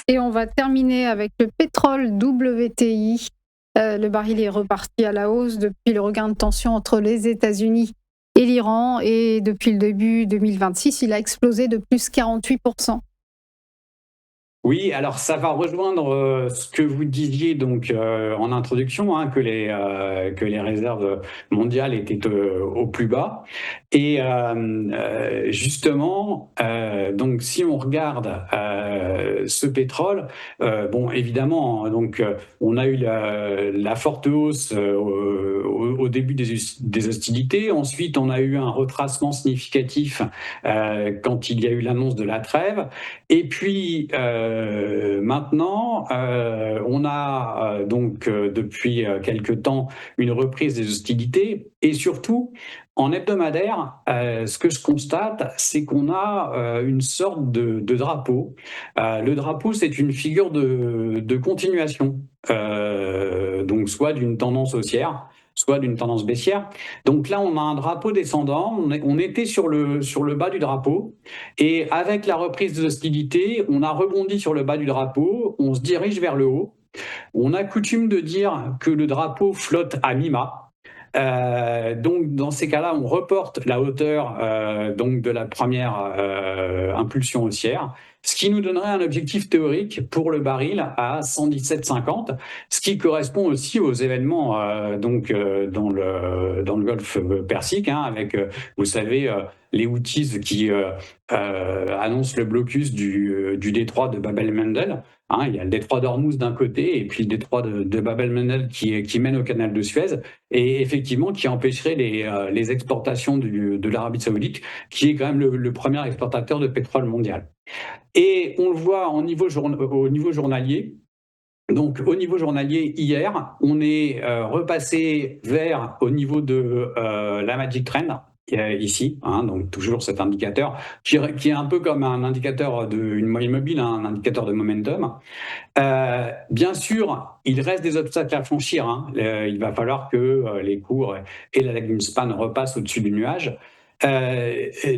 Et on va terminer avec le pétrole WTI. Le baril est reparti à la hausse depuis le regain de tension entre les États-Unis et l'Iran. Et depuis le début 2026, il a explosé de plus 48%. Oui, alors ça va rejoindre ce que vous disiez donc en introduction, hein, que les réserves mondiales étaient au plus bas. Et justement, donc si on regarde ce pétrole, bon évidemment, donc on a eu la forte hausse au début des hostilités. Ensuite, on a eu un retracement significatif quand il y a eu l'annonce de la trêve. Et puis maintenant, on a donc depuis quelque temps une reprise des hostilités et surtout en hebdomadaire, ce que je constate, c'est qu'on a une sorte de drapeau. Le drapeau, c'est une figure de continuation, donc soit d'une tendance haussière, soit d'une tendance baissière. Donc là, on a un drapeau descendant, on était sur le bas du drapeau, et avec la reprise des hostilités, on a rebondi sur le bas du drapeau, on se dirige vers le haut. On a coutume de dire que le drapeau flotte à mi-mât. Donc dans ces cas-là, on reporte la hauteur donc de la première impulsion haussière, ce qui nous donnerait un objectif théorique pour le baril à 117,50, ce qui correspond aussi aux événements dans le Golfe Persique, hein, avec, vous savez, les Houthis qui annoncent le blocus du détroit de Bab el-Mandeb. Hein, il y a le détroit d'Ormuz d'un côté et puis le détroit de Bab el-Mandeb qui mène au canal de Suez et effectivement qui empêcherait les exportations de l'Arabie Saoudite, qui est quand même le premier exportateur de pétrole mondial. Et on le voit au niveau journalier. Donc, au niveau journalier, hier, on est repassé vers au niveau de la Magic Trend, ici, hein, donc toujours cet indicateur qui est un peu comme un indicateur d'une moyenne mobile, hein, un indicateur de momentum. Bien sûr, il reste des obstacles à franchir, hein. Il va falloir que les cours et la lag span repassent au-dessus du nuage.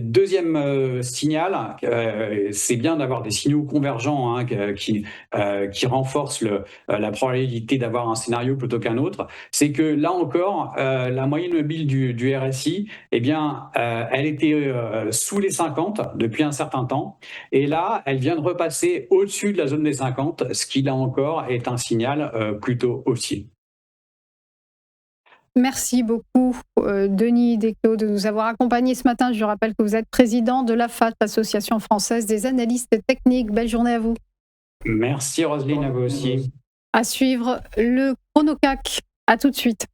Deuxième signal, c'est bien d'avoir des signaux convergents, hein, qui renforcent la probabilité d'avoir un scénario plutôt qu'un autre. C'est que là encore, la moyenne mobile du RSI, eh bien, elle était sous les 50 depuis un certain temps, et là, elle vient de repasser au-dessus de la zone des 50, ce qui là encore est un signal plutôt haussier. Merci beaucoup, Denis Desclos, de nous avoir accompagnés ce matin. Je rappelle que vous êtes président de l'AFAT, l'Association française des analystes techniques. Belle journée à vous. Merci Roselyne, à vous aussi. À suivre le ChronoCAC. À tout de suite.